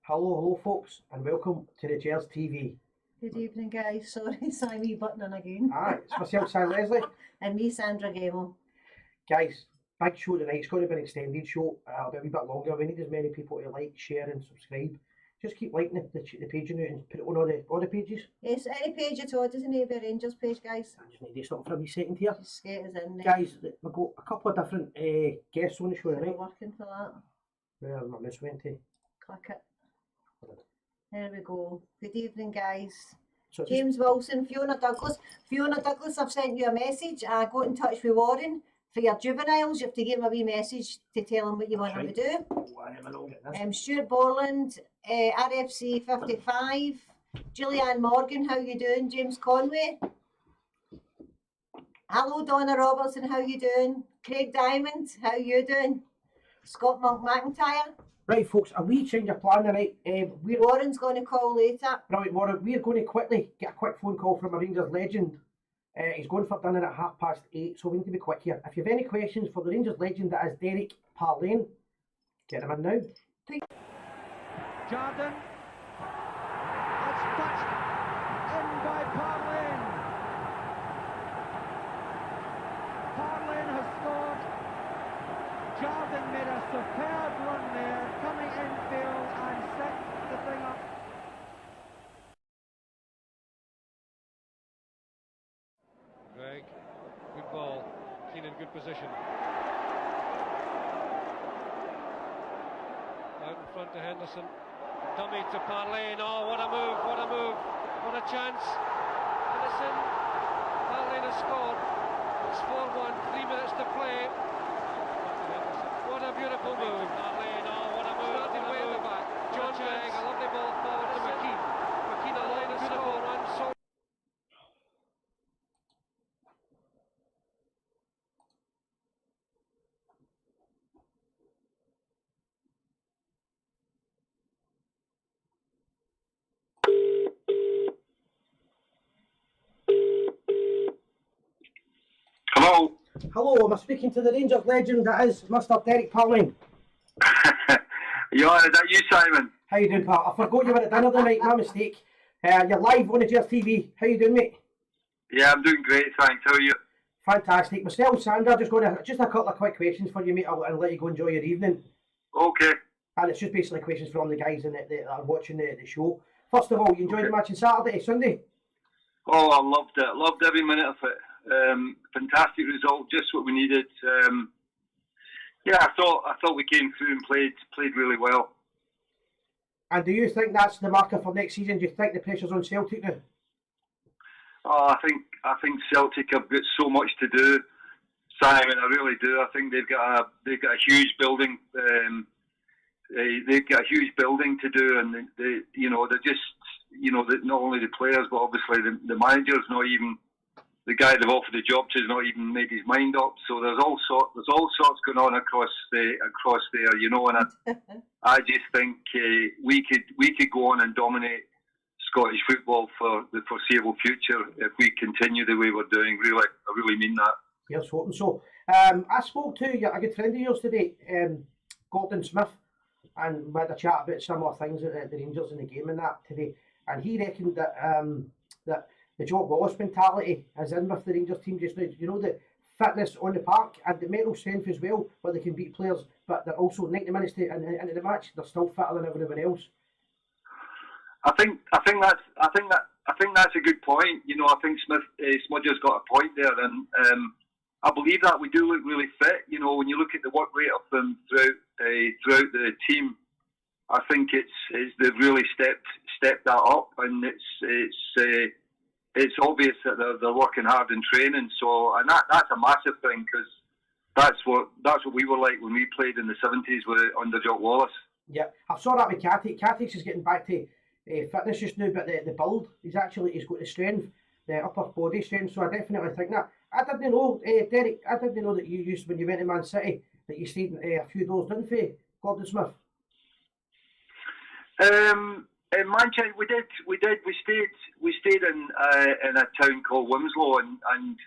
Hello folks, and welcome to the Gers TV. Good evening, guys. Sorry, Simon buttoning again. It's myself, Si Leslie. And me, Sandra Gable. Guys, big show tonight. It's going to be an extended show. It'll be a wee bit longer. We need as many people to like, share and subscribe. Just keep liking the page and put it on all the pages. Yes, any page at all. It doesn't need to be a Rangers page, guys. I just need to stop for a wee second here. Just skate us in there. Guys, we've got a couple of different guests on the show We're tonight. working for that. Where my mouse went to. Click it. There we go. Good evening, guys. So James Wilson, Fiona Douglas. Fiona Douglas, I've sent you a message. Got in touch with Warren. For your juveniles, you have to give him a wee message to tell him what you want him to do. Stuart Borland, RFC 55. Julianne Morgan, how you doing? James Conway. Hello, Donna Robertson, how you doing? Craig Diamond, how you doing? Scott Monk McIntyre. Right, folks, a wee change of plan tonight. Warren's going to call later. Right, Warren, we're going to quickly get a quick phone call from a Rangers legend. He's going for dinner at 8:30, so we need to be quick here. If you have any questions for the Rangers legend, that is Derek Parlane. Get him in now. Jordan. It's touched in by Parlane. Parlane has scored. Jordan made a superb run there, coming infield and set the thing up. Greg, good ball. Keane in good position. Out in front to Henderson. Dummy to Parlane. Oh, what a move, what a move. What a chance. And it's in. Parlane has scored. It's 4-1, 3 minutes to play. What a beautiful move. Parlane, oh, what a move. Starting way at the back. John Gers, a lovely ball forward to McKean. McKean, a line of beautiful run. So Hello. Hello, am I speaking to the Rangers legend that is Mr. Derek Parlane? Yeah, is that you, Simon? How you doing, pal? I forgot you were at dinner tonight, my mistake. You're live on the Gers TV. How you doing, mate? Yeah, I'm doing great, thanks. How are you? Fantastic. Myself, Sandra, just a couple of quick questions for you, mate, and let you go enjoy your evening. Okay. And it's just basically questions from the guys that are watching the show. First of all, you enjoyed the match on Saturday, Sunday? Oh, I loved it. Loved every minute of it. Fantastic result, just what we needed. Yeah, I thought we came through and played really well. And do you think that's the marker for next season? Do you think the pressure's on Celtic now? Oh, I think Celtic have got so much to do, Simon. I really do. I think they've got a huge building. They've got a huge building to do, and they're just not only the players, but obviously the manager's not even. The guy they've offered the job to has not even made his mind up. So there's all sorts going on across there, and I just think we could go on and dominate Scottish football for the foreseeable future if we continue the way we're doing. Really, I really mean that. Here's hoping so. I spoke to a good friend of yours today, Gordon Smith, and we had a chat about similar things at the Rangers in the game and that today. And he reckoned that that the Jock Wallace mentality is in with the Rangers team just now. You know, the fitness on the park and the mental strength as well, where they can beat players, but they're also 90 minutes into the match, they're still fitter than everyone else. I think that's a good point. You know, I think Smudger's got a point there, and I believe that we do look really fit. You know, when you look at the work rate of them throughout the team, I think they've really stepped that up, and it's obvious that they're working hard in training. So, and that's a massive thing, because that's what we were like when we played in the 70s under Jock Wallace. Yeah, I saw that with Katic. Katic's is getting back to fitness just now, but the build, he's got the strength, the upper body strength. So I definitely think that. I didn't know, Derek. I didn't know that you used, when you went to Man City, that you stayed a few doors, didn't you, Gordon Smith? In Manchester, we did. We stayed in a town called Wimslow, and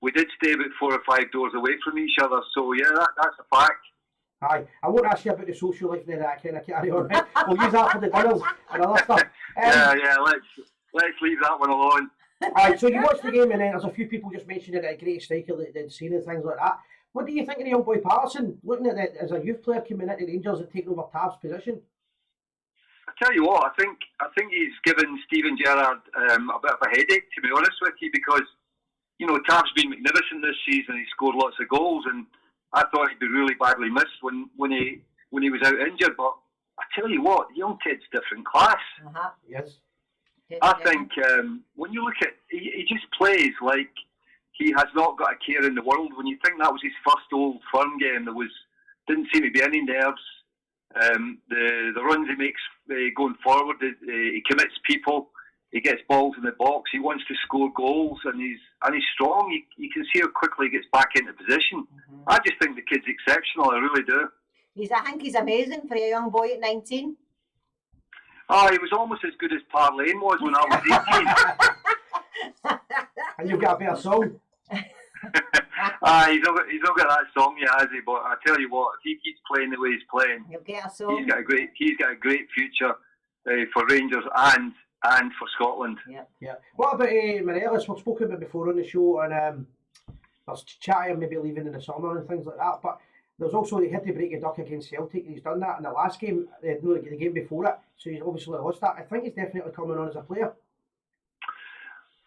we did stay about 4 or 5 doors away from each other. So yeah, that's a fact. Aye, I won't ask you about the social life and that kind of carry on. Right? We'll use that for the dinners and other stuff. Let's leave that one alone. Aye, so you watched the game and then there's a few people just mentioning a great striker that they'd seen and things like that. What do you think of the young boy Patterson, looking at it as a youth player coming into Rangers and taking over Tab's position? I tell you what, I think he's given Steven Gerrard a bit of a headache, to be honest with you, because Tab's been magnificent this season. He scored lots of goals, and I thought he'd be really badly missed when he was out injured. But I tell you what, the young kid's different class. Yes. I think when you look at, he just plays like he has not got a care in the world. When you think that was his first Old Firm game, didn't seem to be any nerves. The runs he makes going forward, he commits people, he gets balls in the box, he wants to score goals, and he's strong. You can see how quickly he gets back into position. I just think the kid's exceptional, I really do. I think he's amazing for a young boy at 19. Oh, he was almost as good as Parlane was when I was 18. And you've got a better song. He's not got that song yet, has he? But I tell you what, if he keeps playing the way he's playing, he'll get a song. He's got a great future for Rangers and for Scotland. Yeah. What about Morelos? We've spoken about before on the show, and there's chat of maybe leaving in the summer and things like that. But there's also he had to break a duck against Celtic. He's done that in the last game, the game before it. So he's obviously lost that. I think he's definitely coming on as a player.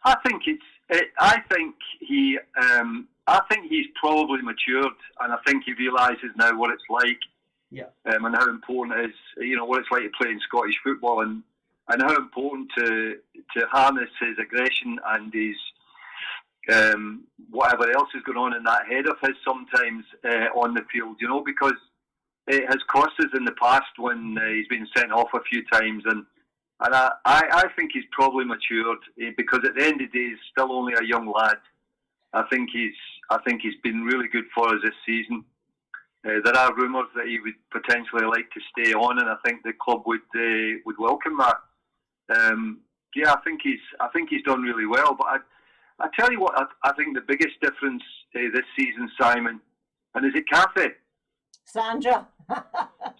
I think he's probably matured, and I think he realises now what it's like, and how important it is. What it's like to play in Scottish football, and how important to harness his aggression and his whatever else is going on in that head of his sometimes on the field. Because it has cost us in the past when he's been sent off a few times, and I think he's probably matured, because at the end of the day, he's still only a young lad. I think he's been really good for us this season. There are rumours that he would potentially like to stay on, and I think the club would welcome that. I think he's done really well. But I tell you what, I think the biggest difference this season, Simon, and is it Kathy? Sandra.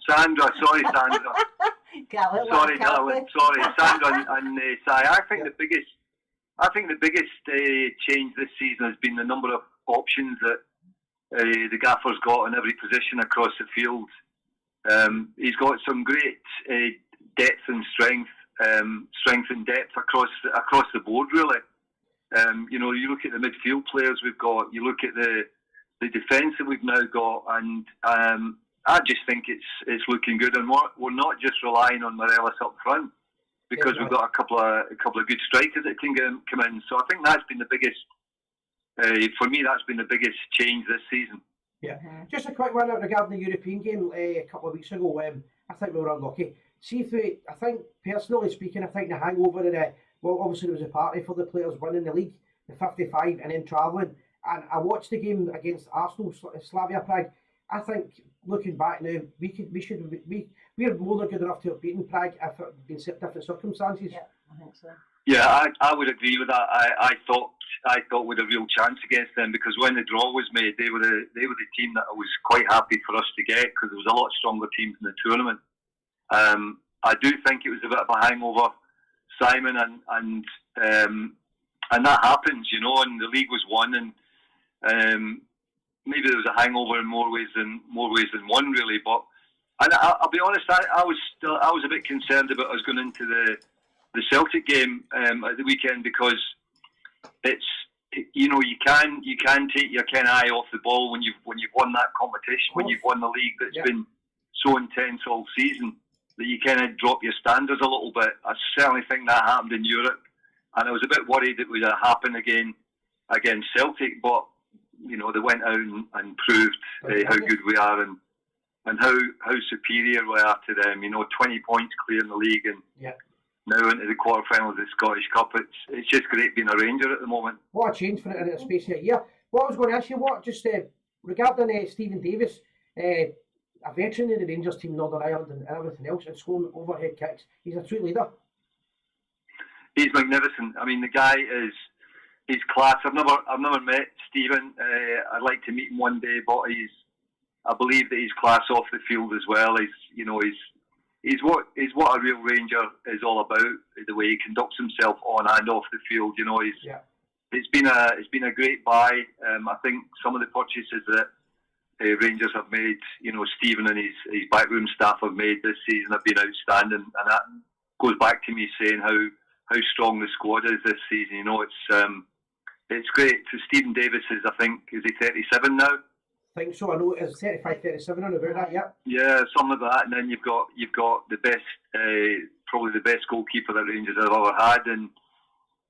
Sandra, sorry, Sandra. Sorry, darling. Sorry, Sandra and Si. I think the biggest change this season has been the number of options that the gaffer's got in every position across the field. He's got some great depth and strength and depth across the board, really. You look at the midfield players we've got, you look at the defence that we've now got, and I just think it's looking good, and we're not just relying on Morelos up front, because we've got a couple of good strikers that can come in. So I think that's been the biggest, for me, that's been the biggest change this season. Yeah. Just a quick one regarding the European game a couple of weeks ago. I think we were unlucky. I think, personally speaking, I think the hangover of obviously there was a party for the players winning the league, the 55, and then travelling. And I watched the game against Arsenal, Slavia Prague. I think, looking back now, we're more than good enough to have beaten Prague if it had been different circumstances. Yeah, I think so. Yeah, I would agree with that. I thought we had a real chance against them, because when the draw was made, they were the team that I was quite happy for us to get, because there was a lot stronger teams in the tournament. I do think it was a bit of a hangover, Simon, and that happens, and the league was won, and maybe there was a hangover in more ways than one, really. But I'll be honest, I was a bit concerned about us going into the Celtic game at the weekend, because it's you can take your eye off the ball when you've won that competition, when you've won the league that's been so intense all season, that you kind of drop your standards a little bit. I certainly think that happened in Europe, and I was a bit worried it would happen again against Celtic, but they went out and proved how good we are, and how superior we are to them. 20 points clear in the league, and now into the quarterfinals of the Scottish Cup. It's just great being a Ranger at the moment. What a change for it in a space of a year. What I was going to ask you, regarding Stephen Davis, a veteran in the Rangers team, Northern Ireland and everything else, and scoring overhead kicks. He's a true leader. He's magnificent. I mean, the guy he's class. I've never met Stephen. I'd like to meet him one day, but I believe that he's class off the field as well. He's what a real Ranger is all about. The way he conducts himself on and off the field. It's been a great buy. I think some of the purchases that Rangers have made, Stephen and his backroom staff have made this season have been outstanding, and that goes back to me saying how strong the squad is this season. It's great. So Stephen Davis is he 37 now? I think so. I know it's 35, 37 on about that. Yeah. Yeah, something like that. And then you've got the best, probably the best goalkeeper that Rangers have ever had, and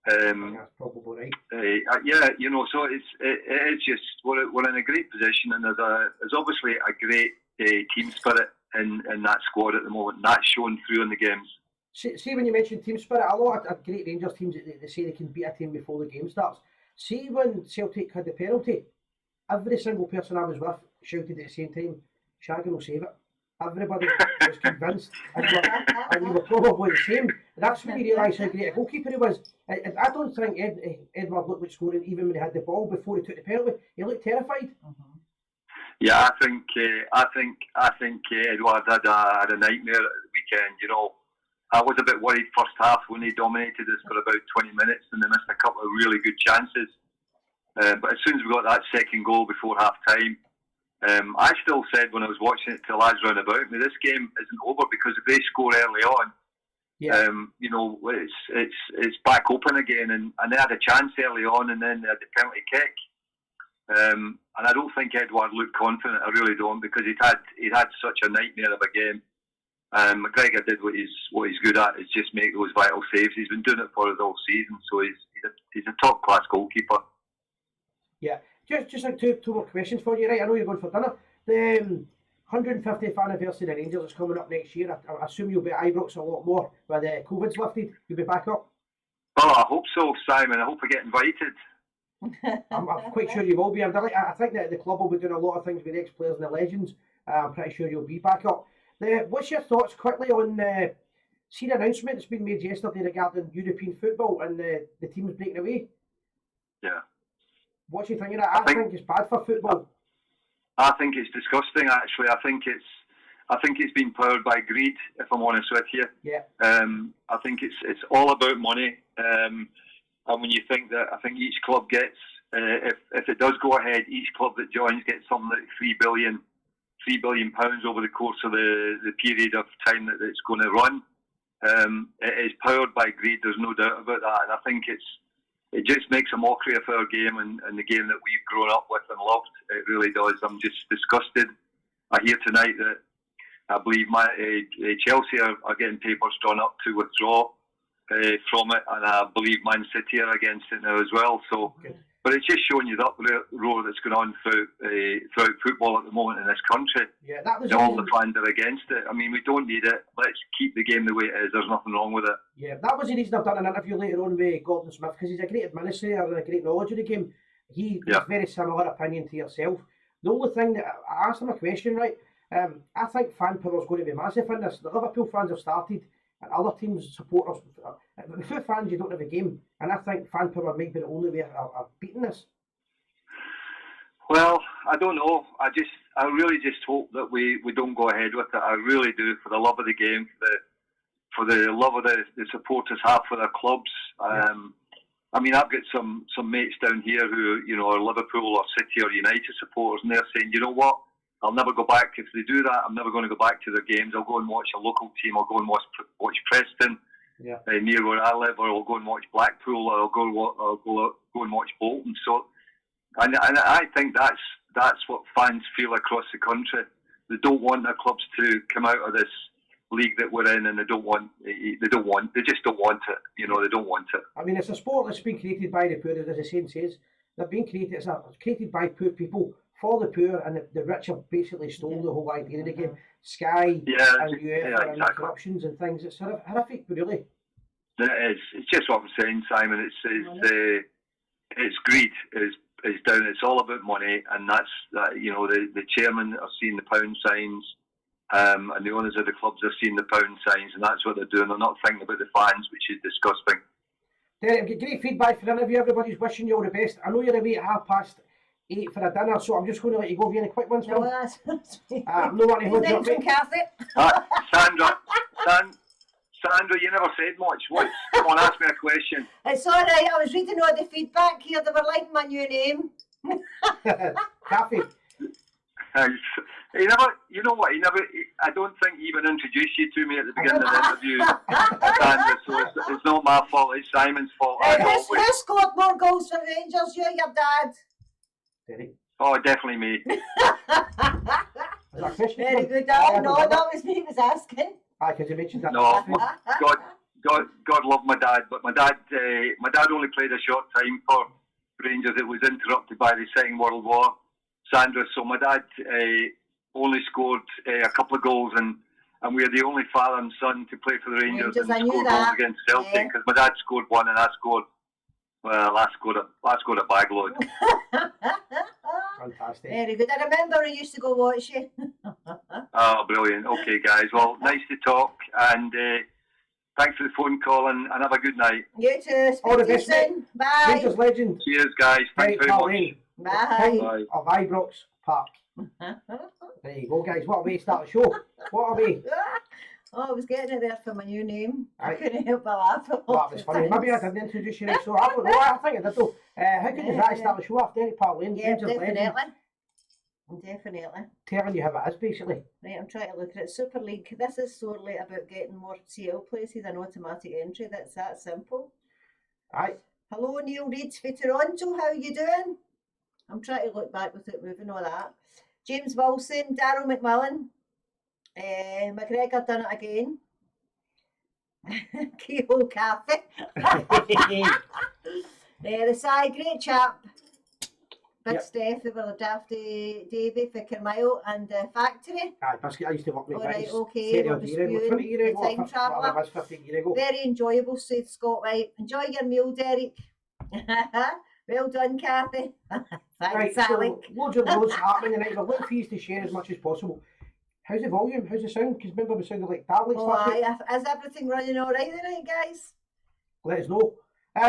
that's probably right. So it's just we're in a great position, and there's obviously a great team spirit in that squad at the moment, and that's shown through in the games. See, when you mentioned team spirit, a lot of great Rangers teams, they say they can beat a team before the game starts. See, when Celtic had the penalty, every single person I was with shouted at the same time, Shaggy will save it. Everybody was convinced, and you were probably the same. That's when you realise how great a goalkeeper he was. I don't think Edward looked like scoring even when he had the ball before he took the penalty. He looked terrified. Mm-hmm. Yeah, I think Edward had a nightmare at the weekend. I was a bit worried first half when they dominated us for about 20 minutes and they missed a couple of really good chances. But as soon as we got that second goal before half time, I still said when I was watching it to the lads round about me, this game isn't over, because if they score early on, it's back open again, and they had a chance early on, and then they had the penalty kick. And I don't think Edward looked confident. I really don't, because he'd had such a nightmare of a game. McGregor did what he's good at, is just make those vital saves. He's been doing it for us all season, so he's a top class goalkeeper. Yeah, just like two more questions for you, right? I know you're going for dinner. The 150th anniversary of the Rangers is coming up next year. I assume you'll be at Ibrox a lot more when the COVID's lifted. You'll be back up. Oh, I hope so, Simon. I hope I get invited. I'm quite sure you will be. I think that the club will be doing a lot of things with ex-players and the legends. I'm pretty sure you'll be back up. What's your thoughts quickly on the announcement that's been made yesterday regarding European football and the teams breaking away? Yeah. What do you think of that? I think it's bad for football. I think it's disgusting. Actually, I think it's been powered by greed. If I'm honest with you. Yeah. I think it's all about money. And when you think that, I think each club gets, if it does go ahead, each club that joins gets something like £3 billion over the course of the period of time that it's going to run. It is powered by greed. There's no doubt about that. And I think it just makes a mockery of our game and the game that we've grown up with and loved. It really does. I'm just disgusted. I hear tonight that I believe Chelsea are getting papers drawn up to withdraw from it, and I believe Man City are against it now as well. So, but it's just showing you the uproar that's going on throughout football at the moment in this country. Yeah, that was all the fans are against it. I mean, we don't need it. Let's keep the game the way it is. There's nothing wrong with it. Yeah, that was the reason I've done an interview later on with Gordon Smith, because he's a great administrator and a great knowledge of the game. He has very similar opinion to yourself. The only thing that I asked him a question, right? I think fan power is going to be massive in this. The Liverpool fans have started, and other teams' supporters. Without fans, you don't have a game, and I think fan power might be the only way of beating this. Well, I don't know. I really just hope that we don't go ahead with it. I really do, for the love of the game, for the love of the supporters have for their clubs. I mean, I've got some mates down here who are Liverpool or City or United supporters, and they're saying, you know what? I'll never go back. If they do that, I'm never going to go back to their games. I'll go and watch a local team. I'll go and watch Preston near where I live, or I'll go and watch Blackpool, or I'll go and watch Bolton. So, and I think that's what fans feel across the country. They don't want their clubs to come out of this league that we're in, and they just don't want it. They don't want it. I mean, it's a sport that's been created by the poor, as the saying says. They've been created. It's created by poor people for the poor, and the rich have basically stole the whole idea of the game. Sky and UEFA and corruptions and things. It's sort of horrific, really. It is. It's just what I'm saying, Simon. It's greed. Is down. It's all about money, and that's that. The chairman are seeing the pound signs, and the owners of the clubs are seeing the pound signs, and that's what they're doing. They're not thinking about the fans, which is disgusting. Derek, great feedback for the interview. Everybody's wishing you all the best. I know you're away at 8:30 8 for a dinner, so I'm just going to let you go. Have you any quick ones for No, him? that's No one to hold you up, from mate. Kathy. Sandra, you never said much. Come on, ask me a question. It's all right. I was reading all the feedback here. They were liking my new name. Kathy. He never, you know what? I don't think he even introduced you to me at the beginning of the interview, Sandra. So it's not my fault. It's Simon's fault. Who scored more goals for Rangers? You or your dad? Derek. Oh, definitely me. Is that a question? Very good. I No, that was me. Was asking. Aye, because you mentioned that. No, God love my dad, but my dad only played a short time for Rangers. It was interrupted by the Second World War, Sandra. So my dad only scored a couple of goals, and we're the only father and son to play for the Rangers and I knew score that. goals against Celtic. Because my dad scored one, and I scored a bag load. Fantastic. Very good. I remember I used to go watch you. Oh, brilliant. Okay, guys. Well, nice to talk, and thanks for the phone call, and have a good night. You too. Speak All the to you best, mate. soon. Bye. Rangers legend. Cheers, guys. Thanks Derek very much. Parlane, Bye. King of Ibrox Park. There you go, guys. What a way to start the show. What a way. Oh, I was getting it there for my new name. I Aye. couldn't help but laugh. That was funny. Maybe I didn't introduce you right, so I don't know. I think I did though. How good is that to start the show off Derek Parlane? Yeah, Rangers legend. Definitely. Telling you how it is, basically. Right, I'm trying to look at it. Super League. This is solely about getting more CL places and automatic entry. That's that simple. Aye. Hello, Neil Reid for Toronto. How you doing? I'm trying to look back without moving all that. James Wilson, Daryl McMillan. McGregor done it again. Keyhole Cafe. The side, great chap. Big Yep. Steph, they were the Dafty Davy for Carmyle and Factory. Aye, Biscuit, I used to work with All right, guys okay, 30 we're odd years ago, 20 disputing years ago, the time 50, traveller. whatever it was, 15 years ago. Very enjoyable, said Scott White. Enjoy your meal, Derek. Well done, Kathy. Thanks, Right, Alec. so loads happening tonight. We'd like for you to share as much as possible. How's the volume? How's the sound? Because remember we sounded like Daleks Oh, last week. aye. Is everything running all right tonight, guys? Let us know.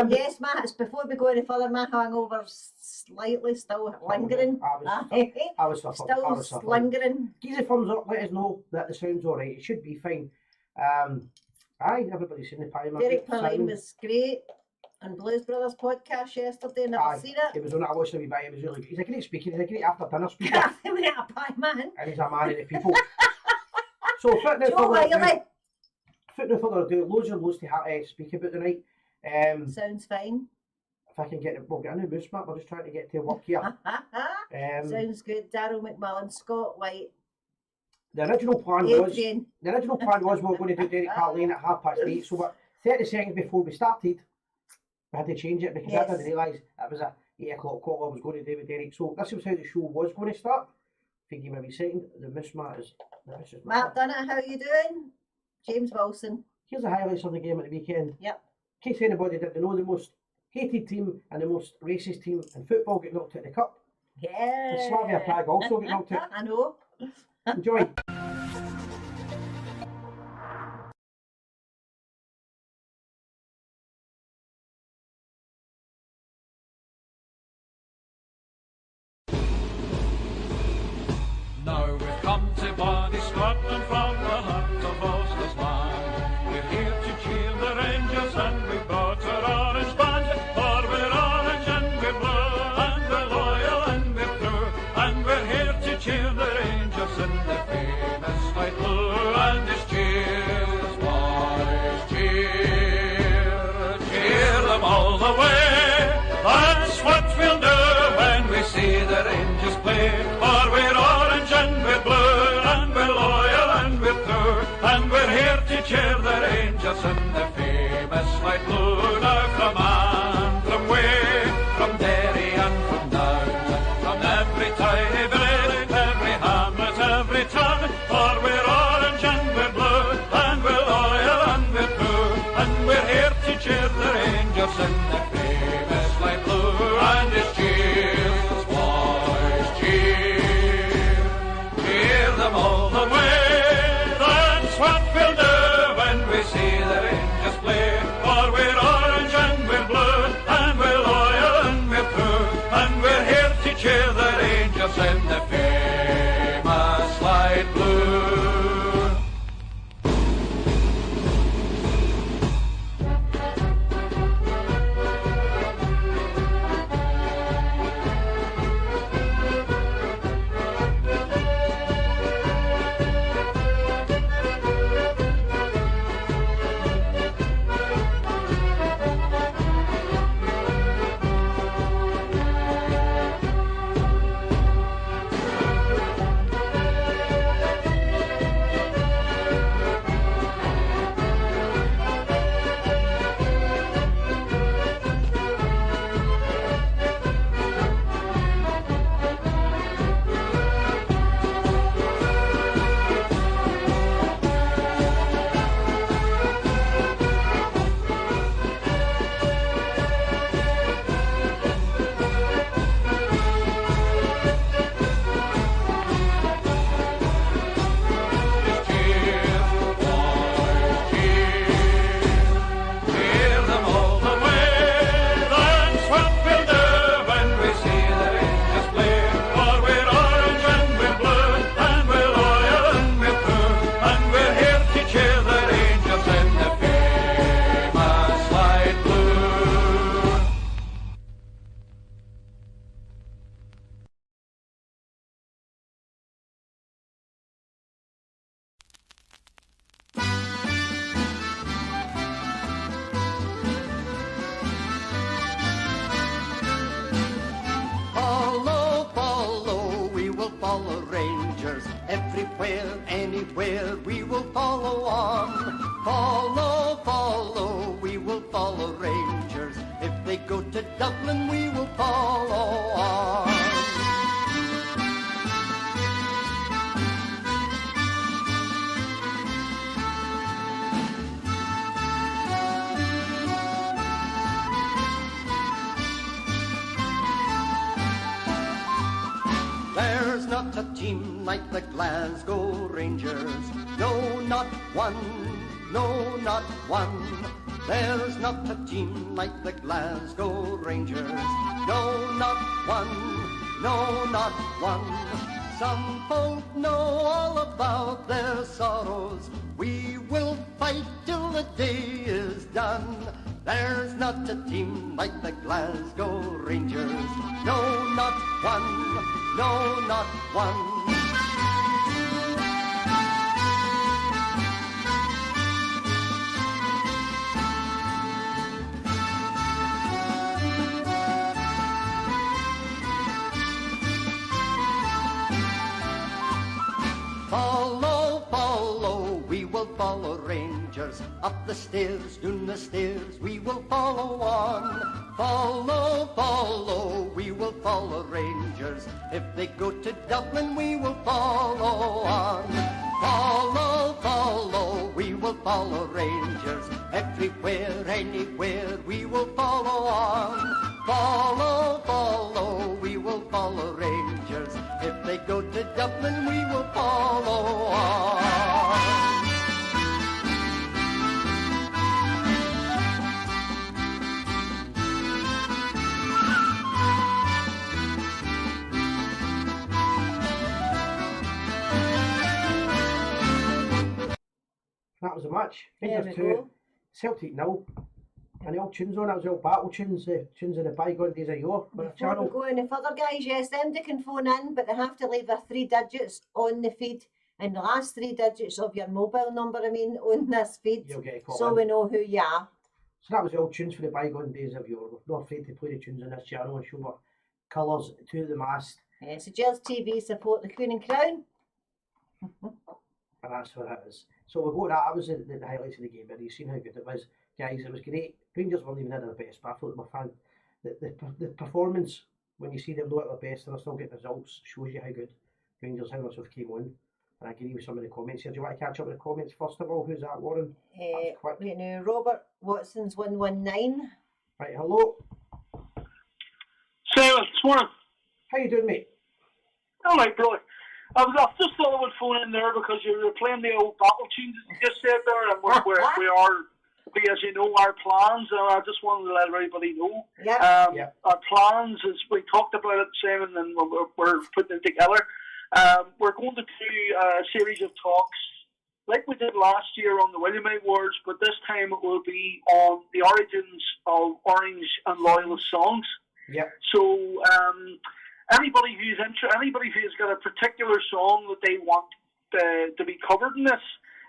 Yes, Matt, it's before we go any further, my hangover's slightly still lingering. I was suffering. Still lingering. Give us a thumbs up, let us know that the sound's alright. It should be fine. Aye, everybody's seen the pie. Derek Parlane was great on Blues Brothers podcast yesterday. Never seen it. It was on. I watched him by. It was really good. He's a great speaker. He's a great after dinner speaker. Kathy went a pie man. And he's a man of the people. So Joe Wiley. further ado, loads and loads to speak about tonight. Sounds fine. If I can we'll get a new moose map. We're just trying to get to work here. Sounds good. Daryl McMillan, Scott White. The original plan Adrian. was we were going to do Derek Parlane at 8:30. So we're 30 seconds before we started, we had to change it because I didn't realise it was a 8 o'clock call I was going to do with Derek. So this was how the show was going to start. If you give me a wee second, the moose mat is Matt Dunnett, how you doing? James Wilson. Here's the highlights of the game at the weekend. Yep. In case anybody didn't know, the most hated team and the most racist team in football get knocked out of the cup. Yeah. And Slavia Prague also get knocked out. I know. Enjoy. Now we've come to bonny Scotland from the heart of Ulster's land. We're here to cheer the Rangers and we've brought our orange band. For we're orange and we're blue and we're loyal and we're true. And we're here to cheer the Rangers in the famous light blue. And it's cheers, boys, cheer, cheer them all the way. That's what we'll do when we see the Rangers play. For we're orange and we're blue and we're loyal and we're true. And we're here to cheer the Rangers in the famous light blue. Now from Antrim way, from Derry and from Down, from every tiny village, every hamlet, every town. For we're orange and we're blue and we're loyal and we're true. And we're here to cheer the Rangers in the famous light blue. And it's cheers, boys, cheer, cheer them all the way. That's what we'll do when we see the Rangers everywhere, anywhere, we will follow on. Follow, follow, we will follow Rangers. If they go to Dublin, we will follow on. There's not a team like the Glasgow Rangers. No, not one. No, not one. There's not a team like the Glasgow Rangers. No, not one. No, not one. Some folk know all about their sorrows. We will fight till the day is done. There's not a team like the Glasgow Rangers. No, not one. No, not one. Follow, follow, we will follow Rangers. Up the stairs, down the stairs, we will follow on. Follow, follow, we will follow Rangers. If they go to Dublin, we will follow on. Follow, follow, we will follow Rangers. Everywhere, anywhere, we will follow on. Follow, follow, we will follow Rangers. If they go to Dublin, we will follow on. That was a match. There Rangers we 2, go. Celtic 0. And the old tunes on, that was the old battle tunes, the tunes in the bygone days of yore. On the Before we channel. go any further, guys, yes, them they can phone in, but they have to leave their 3 digits on the feed and the last 3 digits of your mobile number, on this feed, You'll get a call so in. we know who you are. So that was the old tunes for the bygone days of yore. We're not afraid to play the tunes on this channel and show our colours to the mast. So Gers TV support the Queen and Crown. And that's what it is. So we'll go to that. That was the highlights of the game. But you've seen how good it was. Guys, it was great. Rangers weren't even at their best, but I thought they were the performance, when you see them not at their best and they're still getting results, shows you how good Rangers, how much they've came on. And I agree with some of the comments here. Do you want to catch up with the comments first of all? Who's that, Warren? That's quick. Right now, Robert Watson's 119. Right, hello. Sarah, this morning. How you doing, mate? All right, brother. I just thought I would phone in there because you were playing the old battle tunes that you just said there, and we are, as you know, our plans, and I just wanted to let everybody know. Yeah. Our plans, as we talked about it, Simon, and we're putting it together. We're going to do a series of talks like we did last year on the Williamite Wars, but this time it will be on the origins of Orange and Loyalist songs. Yeah. So anybody who's got a particular song that they want to be covered in this,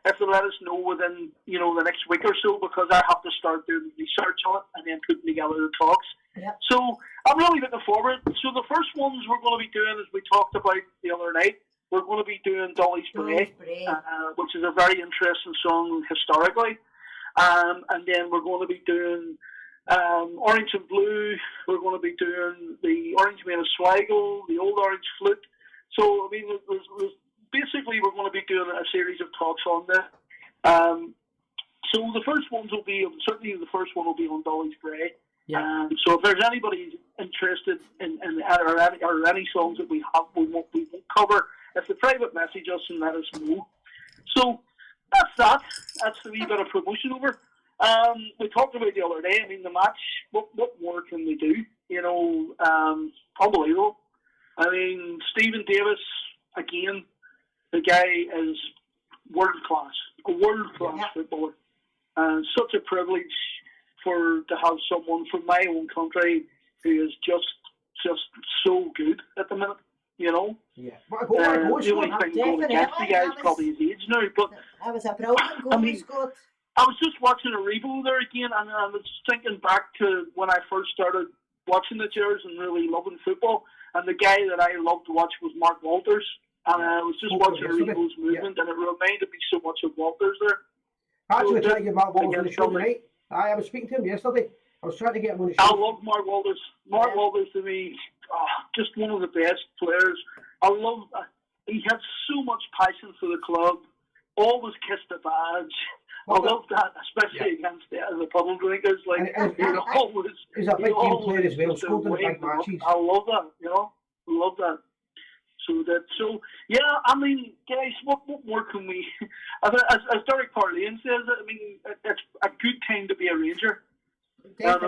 if they let us know within the next week or so, because I have to start doing research on it and then putting together the talks. Yep. So I'm really looking forward. So the first ones we're going to be doing, as we talked about the other night, we're going to be doing Dolly's Bray, which is a very interesting song historically. And then we're going to be doing Orange and Blue. We're going to be doing the Orange Man of Sligo, the Old Orange Flute. So, there's basically we're going to be doing a series of talks on this. So the first ones will be, certainly the first one will be on Dolly's Bray. Yeah. So if there's anybody interested in any songs that we won't cover, if they private message us and let us know. So that's that. That's the wee bit of promotion over. We talked about the other day. The match. What more can we do? Unbelievable. Stephen Davis again. The guy is world class. A world class footballer. And such a privilege to have someone from my own country who is just so good at the minute. Yeah. The only thing going against the guy is probably his age now. But that was a brilliant goal he scored. I was just watching a revo there again, and I was thinking back to when I first started watching the Gers and really loving football. And the guy that I loved to watch was Mark Walters. And I was just watching Rico's movement, and it reminded me so much of Walter's there. Actually, trying to get Mark Walters on the show tonight. I was speaking to him yesterday. I was trying to get him on the show. I love Mark Walters. Mark Walters, to me, just one of the best players. I love. He had so much passion for the club. Always kissed the badge. I love that, especially against the puddle drinkers. Like, always. He's a big team player as well. Scored in the big matches. I love that. Love that. So yeah. I mean, guys, what more can we? As Derek Parlane says, I mean, it's a good time to be a Ranger. We have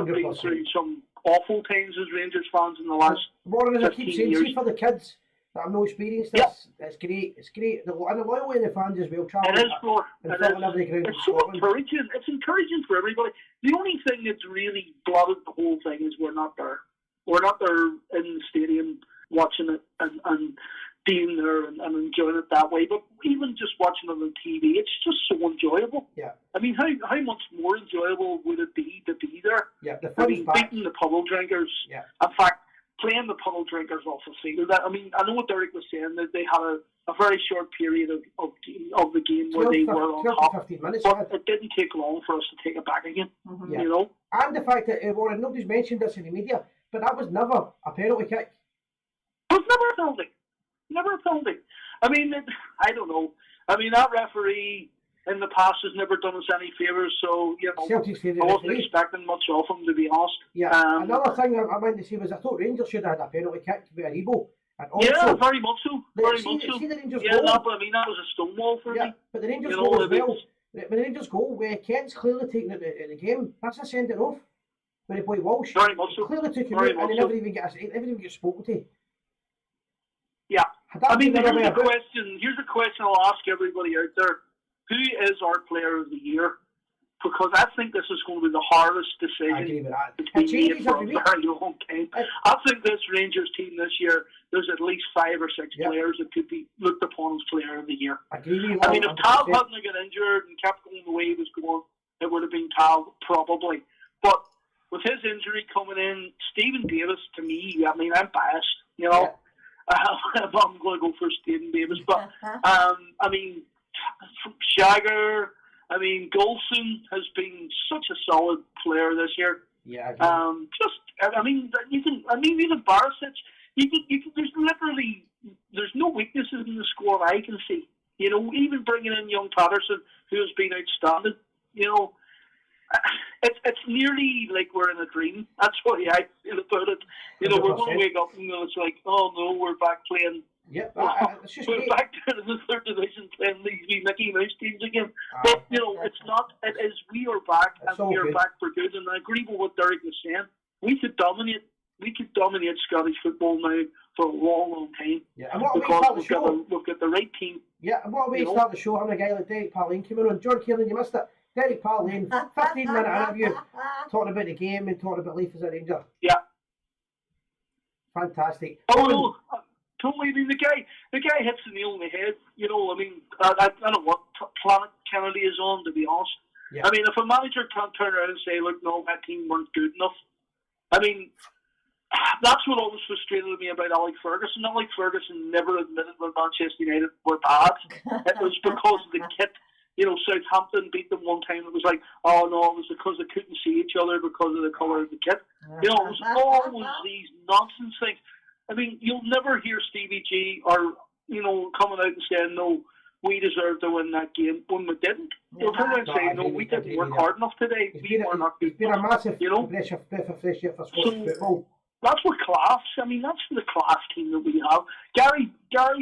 been through some awful times as Rangers fans in the last. Warren, as I keep saying, see for the kids that have no experience this, it's great. It's great. And the loyalty of the fans as well. It is, for it's so encouraging. It's encouraging for everybody. The only thing that's really blotted the whole thing is we're not there. We're not there in the stadium watching it and being there and enjoying it that way. But even just watching it on TV, it's just so enjoyable. Yeah. I mean, how much more enjoyable would it be to be there? Yeah. Beating the puddle drinkers. Yeah. In fact, playing the puddle drinkers off the field. I mean, I know what Derek was saying, that they had a very short period of the game where they were on top. 15 minutes, but it didn't take long for us to take it back again. Mm-hmm. You know? And the fact that, Warren, nobody's mentioned this in the media, but that was never a penalty kick. It was never a penalty. Never a penalty. I mean, I don't know. I mean, that referee in the past has never done us any favours, so, I wasn't expecting much of him, to be honest. Yeah. Another thing I meant to say was I thought Rangers should have had a penalty kick with Aribo. Yeah, very much so. Very much so. See the Rangers goal? No, but I mean, that was a stonewall for me. But the Rangers goal as well. When the Rangers goal, where Kent's clearly taking it in the game, that's a sending off. When he played Walsh, very much so. Clearly took him out, and he never even get spoken to. Yeah. I mean, here's a question I'll ask everybody out there. Who is our player of the year? Because I think this is going to be the hardest decision that's been made for a very long time. I think this Rangers team this year, there's at least 5 or 6 players that could be looked upon as player of the year. I mean, if Tal hadn't got injured and kept going the way he was going, it would have been Tal, probably. But with his injury coming in, Stephen Davis, to me, I mean, I'm biased, I'm going to go for Stephen Davis. But, I mean, Shagger, I mean, Golson has been such a solid player this year. Yeah. Even Barisic, there's no weaknesses in the squad I can see. Even bringing in young Patterson, who has been outstanding. It's nearly like we're in a dream. That's what I feel about it. We're going to wake up and it's like, oh no, we're back playing. Yep, we're back down in the third division playing these Mickey Mouse teams again. But it's not. It is. We are back, and we are back for good. And I agree with what Derek was saying. We could dominate. We could dominate Scottish football now for a long, long time. Yeah, and what because we've got the right team. Yeah, and what a way to start the show, having a guy like Derek Parlane coming on. John Keelan, you missed it. Derek Parlane, 15-minute interview, talking about the game and talking about life as a Ranger. Yeah. Fantastic. Oh, no. Totally. I mean, the guy hits the nail on the head. I mean, I don't know what planet Kennedy is on, to be honest. Yeah. I mean, if a manager can't turn around and say, look, no, that team weren't good enough. I mean, that's what always frustrated me about Alex Ferguson. Alex Ferguson never admitted when Manchester United were bad. It was because of the kit. Southampton beat them one time. It was like, oh no, it was because they couldn't see each other because of the colour of the kit. It was always these nonsense things. I mean, you'll never hear Stevie G or, coming out and saying, no, we deserved to win that game when we didn't. They'll turn around and say, no, we didn't work hard enough today. We were not good. It's been a massive breath of fresh air for Scottish football. That's what class. I mean, that's the class team that we have. Gary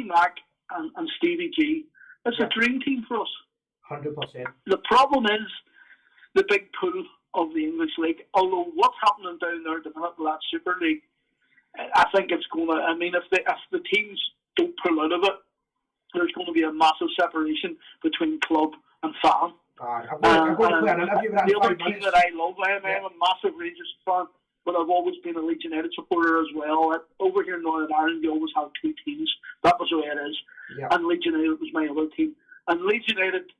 Mack and Stevie G. It's a dream team for us. 100%. The problem is the big pull of the English League. Although what's happening down there at the minute with that Super League, I think it's going to. I mean, if the teams don't pull out of it, there's going to be a massive separation between club and fan. The other team that I love, I am a massive Rangers fan, but I've always been a Leeds United supporter as well. Over here in Northern Ireland, you always have 2 teams. That was the way it is. Yeah. And Leeds United was my other team. And Leeds United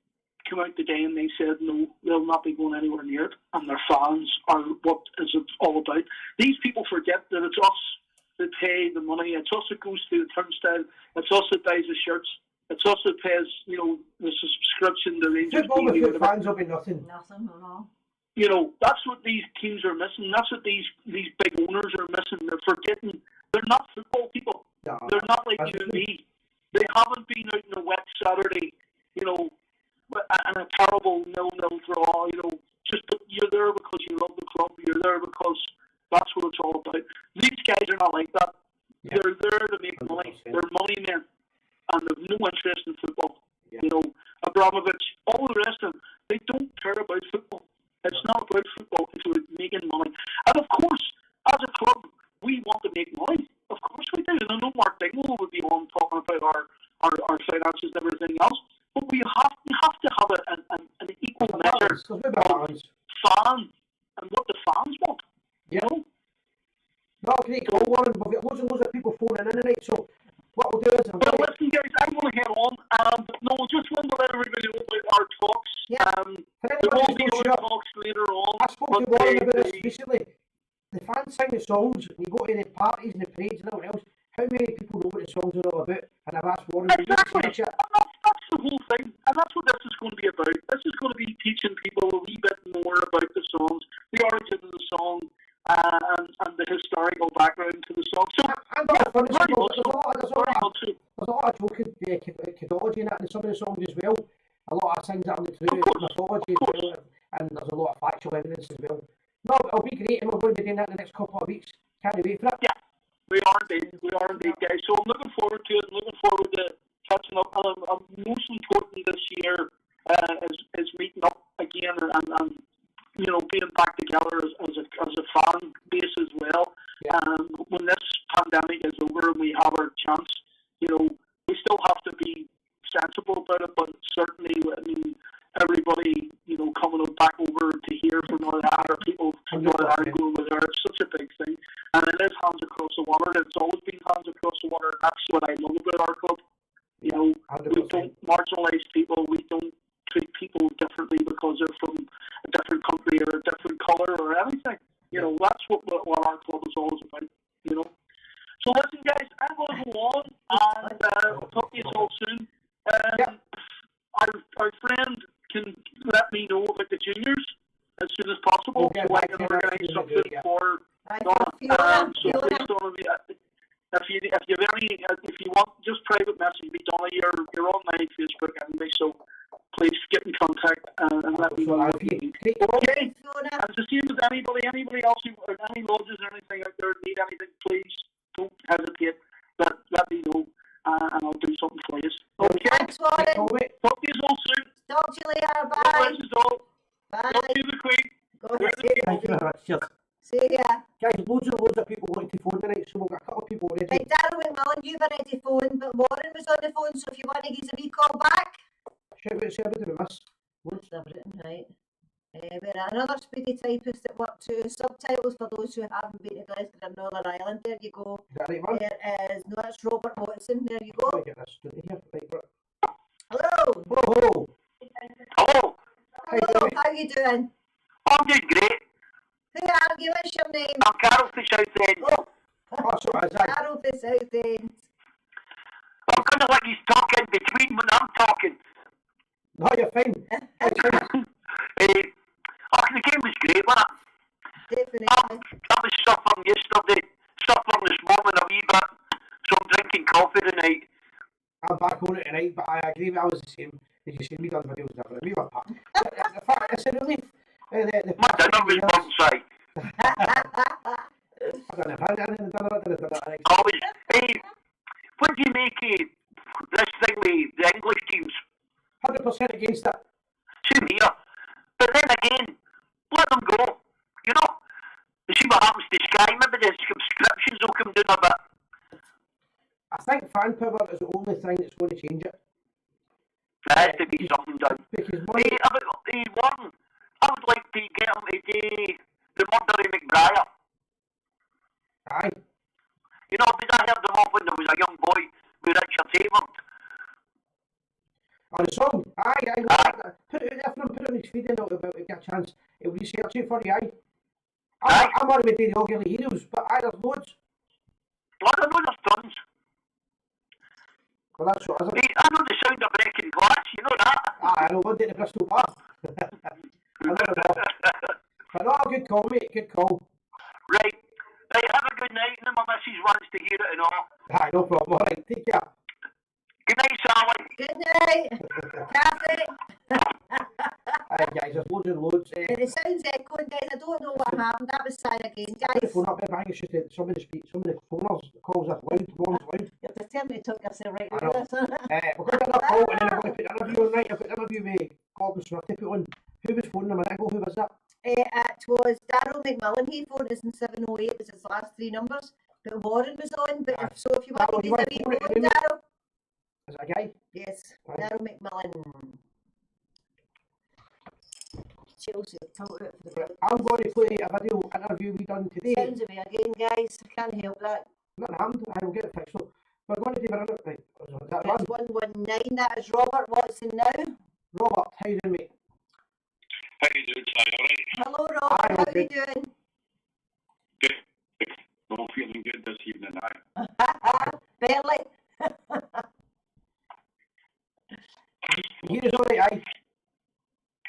came out today and they said no, they'll not be going anywhere near it, and their fans are what is it all about. These people forget that it's us that pay the money. It's us that goes through the turnstile. It's us that buys the shirts. It's us that pays, you know, the subscription, the Rangers Football TV, without fans will be nothing. Nothing, no. You know, that's what these teams are missing. That's what these big owners are missing. They're forgetting they're not football people. No, they're not like you and me. They haven't been out on a wet Saturday, you know, and a terrible 0-0 draw. You know, just you're there because you love the club. You're there because that's what it's all about. These guys are not like that. Yeah. They're there to make money. They're money men, and they've no interest in football. Yeah. You know, Abramovich, all the rest of them, they don't care about football. It's not about football. It's about making money. And of course, as a club, we want to make money. Of course we do. And I know Mark Dingle would be on talking about our finances and everything else. But we have to have an equal measure of fan and what the fans want. Yeah. You know? No, great call, Warren. We've got loads of people phoning in tonight, so what we'll do is... Well, listen, guys, I'm going to head on. No, just want to let everybody know about our talks. Yeah. There will be other talks later on. I spoke to Warren about this recently. The fans sing the songs, and you go to the parties and the parades and everything else. How many people know what the songs are all about? And I've asked Warren... Exactly. That's the whole thing. And that's what this is going to be about. This is going to be teaching people a wee bit more about the songs, the origin of the song, and the historical background to the song. So, there's a lot of joking kidology in that, and some of the songs as well. A lot of things that are true, mythology as well, and there's a lot of factual evidence as well. No, it'll be great, and we're going to be doing that in the next couple of weeks. Can't wait for it. Yeah, we are indeed, guys. So I'm looking forward to it. I'm looking forward to catching up. And most important this year is meeting up again and you know, being back together as a fan base as well. Yeah. When this pandemic is over and we have our chance, you know, we still have to be sensible about it, but certainly, I mean, everybody, you know, coming back over to hear from Northern Ireland, or people from Northern Ireland going over there, it's such a big thing. And it is hands across the water. It's always been hands across the water. That's what I love about our club. You know, 100%. We don't marginalise people. We don't treat people differently because they're from a different country or a different colour or anything. You know, that's what our club is always about, you know. So listen, guys, I'm going to go on and talk to you all soon. Our friend can let me know about the juniors as soon as possible, so I can organise something for Donna. So please, Donna, if you want, just private message me, Donna. You're on my Facebook anyway, so please get in contact and let me know what you need. Okay? And it's the same as anybody else, or any lodges or anything out there need anything, please don't hesitate. Let me know, and I'll do something for you. Okay? Thanks, Warren. Talk to you all soon. Talk to you later. Bye. Bye. Talk to you the Queen. Thank you very much. Cheers. See ya. Guys, loads of people wanting to phone tonight, so we've got a couple of people already. Right, Darryl McMillan, you've already phoned, but Warren was on the phone, so if you want to give us a wee call back. Say what did we miss? Most everything, right. We're another speedy typist that worked to subtitles for those who haven't been to Glasgow or Northern Ireland. There you go. Is that right, man? There is, no, it's Robert Watson. There you go. Let me get this down here. Right, Hello. Hello. Hello. Hello, how you doing? I'm doing great. Who are you? What's your name? I'm Carol for Southend. Carol for Southend. I'm going to let you talk in between when I'm talking. No, you're fine. The game was great, wasn't it? Definitely. I was suffering yesterday, suffering this morning a wee bit, so I'm drinking coffee tonight. I'm back on it tonight, but I agree, I was the same. Did you see me done videos of it? We were packed. The fact, it's a relief. My dinner was one side. What do you make of this thing with the English teams? 100% against it. Same here. But then again, let them go. You know? You see what happens to Sky. Maybe the subscriptions will come down a bit. I think fan power is the only thing that's going to change it. There has to be something done. Because Warren, I would like to get him to do the murder of McBriar. Aye. You know, because I heard them off when there was a young boy with Richard Hayward. On the song? Aye. Put it there for him, put it on his feed and it'll get a chance. He'll research it for you, aye. I'm already with the Ogilvy Heroes, but there's loads. blood. I know there's tons. Well, that's what, isn't it? I know the sound of breaking glass, you know that? I know, one day in the Bristol Bar. I know it all. But no, good call, mate, good call. Right, have a good night, and my missus wants to hear it and all. Aye, no problem, alright, take care. Good night, Sally. Good night. Kathy. Aye, guys, there's loads and loads. The sound's echoing, guys. I don't know what happened. That was Sarah again, Put the guys. phone up there, bang, it's just that some of the phoners, the calls are loud, one's loud. You have to tell me to talk yourself right I through know. this. Huh? We're going to another call, and then I'm going to put the interview on, right? I've got the interview with Gordon Smith to put on. Who was phoning a minute ago? Who was that? It was Darryl McMillan. He phoned us in 708. Was his last three numbers. But Warren was on. But if you want Darryl, to you give a want to wee phone it phone, in? Darryl. Is it a guy? Yes, Right. Darryl McMillan. Chelsea told it for the Right. I'm going to play a video interview we done today. sounds of me again, guys. I can't help that. Nothing happened. I will get it fixed. So we're going to do an interview. Right. Is that It's one? 119. That is Robert Watson now. Robert, how you doing, mate? How you doing, Si? Alright? Hello, Robert. Hi, How are you okay. doing? Good. No feeling good this evening, aye. Barely. You hear us all right, aye?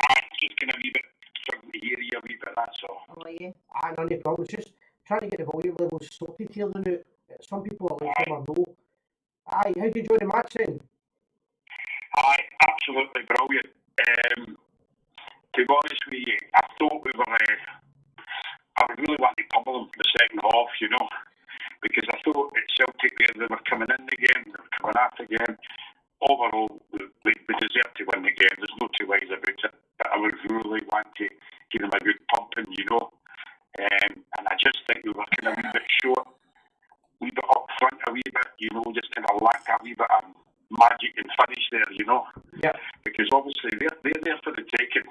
I'm just going to be a bit struggling to hear you a wee bit, that's all. How are you? Aye, no problem. It's just trying to get the volume levels sorted here. Some people are like, some are no. Aye, how did you enjoy the match then? Aye, absolutely brilliant. To be honest with you, I thought we were. I really wanted to pummel them for the second half, you know, because I thought at Celtic there they were coming in the game, they were coming out the game. Overall, we deserved to win the game. There's no two ways about it. But I would really want to give them a good pumping, you know. And I just think we were kind of a wee bit short, a wee bit up front, a wee bit, you know, just kind of lack a wee bit of magic and finish there, you know. Yeah. Because obviously they're there for the taking.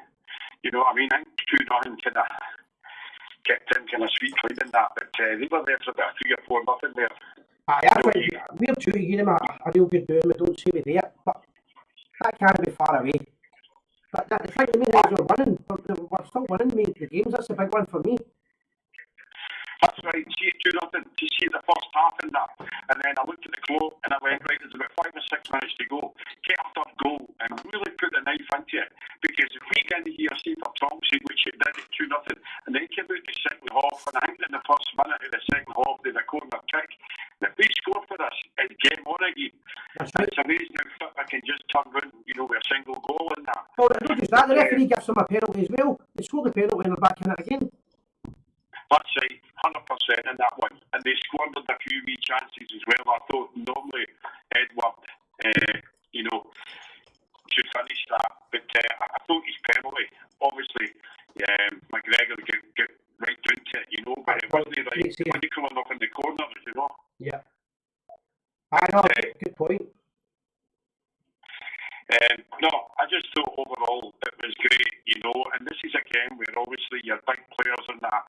You know what I mean? I think 2-0 kind of kept in kind of sweet clean in that, but they were there for about 3 or 4 nothing there. Aye, I think we're due to give them a real good doing. We don't say we're there, but that can't be far away. But the thing, the main thing is we're winning. We're still winning the games. That's a big one for me. That's right. See it 2-0 to see the first half in that. And then I looked at the clock and I went, right, there's about 5 or 6 minutes to go. Get a third goal and really put the knife into it. Because if we get in here, see for Thompson, which it did at 2-0, and then came out the second half, and I think in the first minute of the second half, they had a corner kick. And if they score for us, it's game on again. That's right. It's amazing how I can just turn round, you know, with a single goal in that. Well, not just that, the referee gives them a penalty as well. They score the penalty and they're back in it again. That's right, 100% in that one. And they scored with a few wee chances as well. I thought normally Edward, you know, should finish that. But I thought his penalty, obviously, McGregor get right down to it, you know, but it wasn't right when he coming up in the corner, you know. Yeah. I know, good point. No, I just thought overall it was great, you know, and this is a game where obviously your big players in that,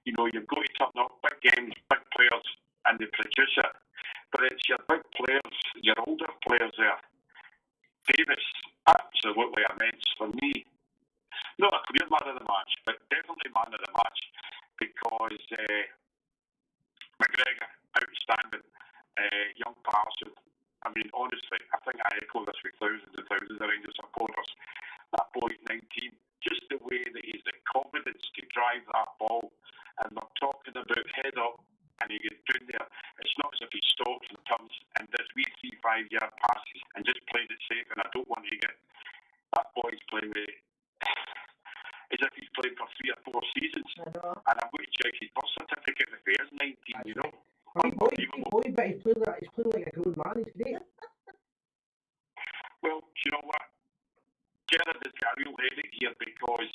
you know, you've got to turn up big games, big players, and they produce it. But it's your big players, your older players there. Davis, absolutely immense for me. Not a clear man of the match, but definitely man of the match because McGregor, outstanding. Young Parson, I mean, honestly, I think I echo this with thousands and thousands of Rangers supporters. That boy's 19, just the way that he's the confidence to drive that ball. And we're talking about head up, and he gets down there. It's not as if he stops and turns and does wee 3-5 yard passes and just plays it safe. And I don't want to get that boy's playing with as if he's played for 3 or 4 seasons. And I'm going to check his birth certificate if he is 19, you know. He boy, but he's playing like a grown man. He's great. Well, you know what? Gerard has got a real headache here because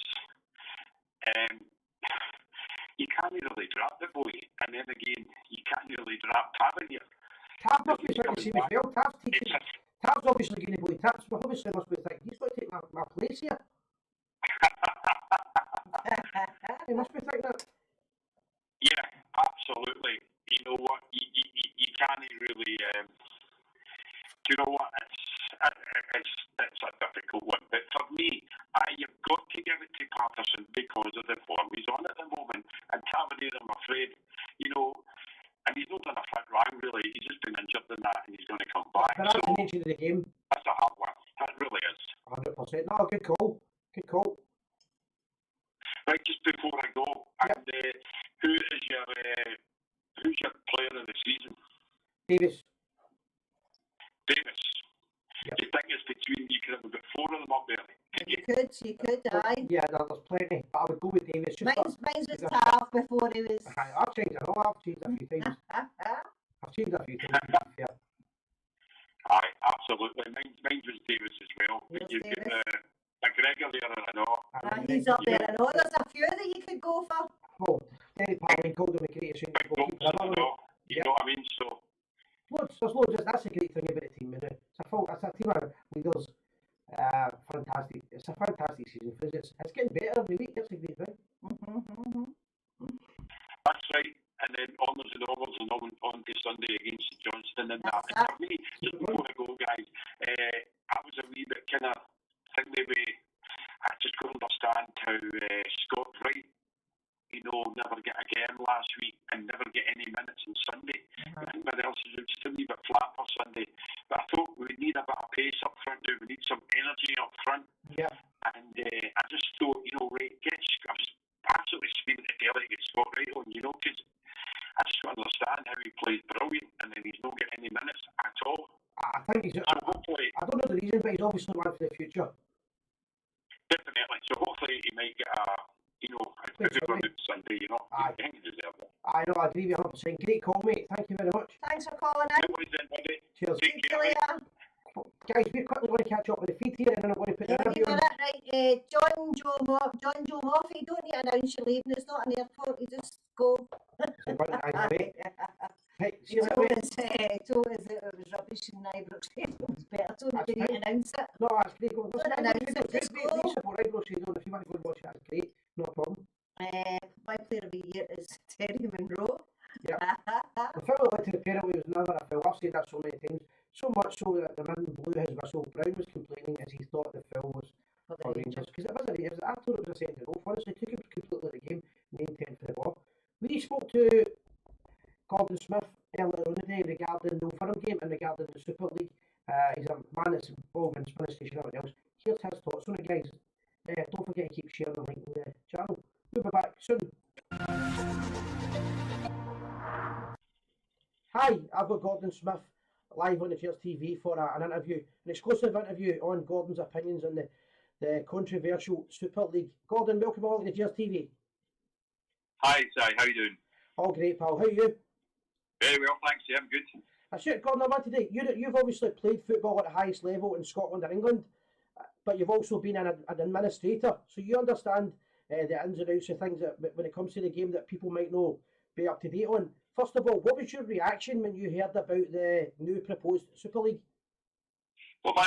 you can't really draft the boy, and then again, you can't really draft Tav in here. Tav must be trying to see as well. Tav's obviously going to play. Tav's obviously must be thinking, he's going to take my place here. He must be thinking that. Yeah, absolutely. You know what? You can't really. You know what? It's a difficult one. But for me, you've got to give it to Patterson because of the form he's on at the moment. And Tavernier, I'm afraid, you know, and he's not done a foot wrong really. He's just been injured in that, and he's going to come back. But that's So the nature of the game. that's a hard one. That really is. 100%. No, good call. Good call. Right, just before I go, and who's your player of the season? Davis. Davis. Yep. You think it's between, you could have about 4 of them up there. You could, aye. Yeah, there's plenty, but I would go with Davis. Mine's was tough before he was. I've changed it. I've changed it a few times. I've changed it a few times. Yeah. Aye, absolutely. Mine was Davis as well. Yes, You've Davis. got McGregor there, I know. He's up there. I know there's a few that you could go for. Well, Derek Parlane called him the greatest Big goalkeeper goals, ever. I know. You know what I mean? So, There's loads. That's the great thing about the team. It's a team of leaders. Fantastic. It's a fantastic season for us. It's getting better every week. That's a great thing. that's right. And then honours and overs and on to Sunday against Johnston and that. That's And for me, just before I go, guys, I was a wee bit kind of think maybe I just couldn't understand how Scott Wright, never get a game last week and never get any minutes on Sunday. I think everybody else is just a wee bit flat for Sunday. But I thought we need a bit of pace up front now. We need some energy up front. Yeah. And I just thought, Ray, I was absolutely screaming at Derek get Scott Wright on, because I just don't understand how he plays brilliant and then he's not getting any minutes at all. I think he's. So hopefully, I don't know the reason, but he's obviously one for the future. definitely. So hopefully he might get a good run at Sunday. Aye. I think he deserves it. I know. I agree with you 100%. Great call, mate. Thank you very much. Thanks for calling in. No worries then, buddy. Cheers. Take See you care. Mate. later. Guys, we're quickly going to catch up with the feed here, and then I'm going to put the interview on. Right, John Joe Murphy, you don't need to announce you're leaving. It's not an airport. You just go. So, but I agree. Right, see He you told later. us that it was rubbish in Ibrox. It was better. So That's we didn't fine. announce it. No, that's great. Go. Don't announce it, just We go. support Ibrox Stadium. If you want to go and watch it, that's great. No problem. My player of the year is Terry Monroe. Yeah. The foul that led to the penalty was never a foul. I've said that so many times. So much so that the man blew his whistle. Brown was complaining as he thought the foul was For the for Rangers. Because it wasn't. I thought it was a second goal. Honestly, took him completely the game. No intent for the ball. We spoke to Gordon Smith earlier on the day regarding the Firm game and regarding the Super League. He's a man that's involved in Spanish Station and everything else. Here's his thoughts on it, guys. Don't forget to keep sharing the link in the channel. We'll be back soon. Hi, I've got Gordon Smith live on the Gers TV for an interview, an exclusive interview on Gordon's opinions on the controversial Super League. Gordon, welcome along to the Gers TV. Hi, Si, how you doing? All great, pal. How are you? Very well, thanks. Yeah, I'm good. That's it, Gordon. I want today. You've obviously played football at the highest level in Scotland and England, but you've also been an administrator, so you understand the ins and outs of things that when it comes to the game that people might not be up to date on. First of all, what was your reaction when you heard about the new proposed Super League? Well, my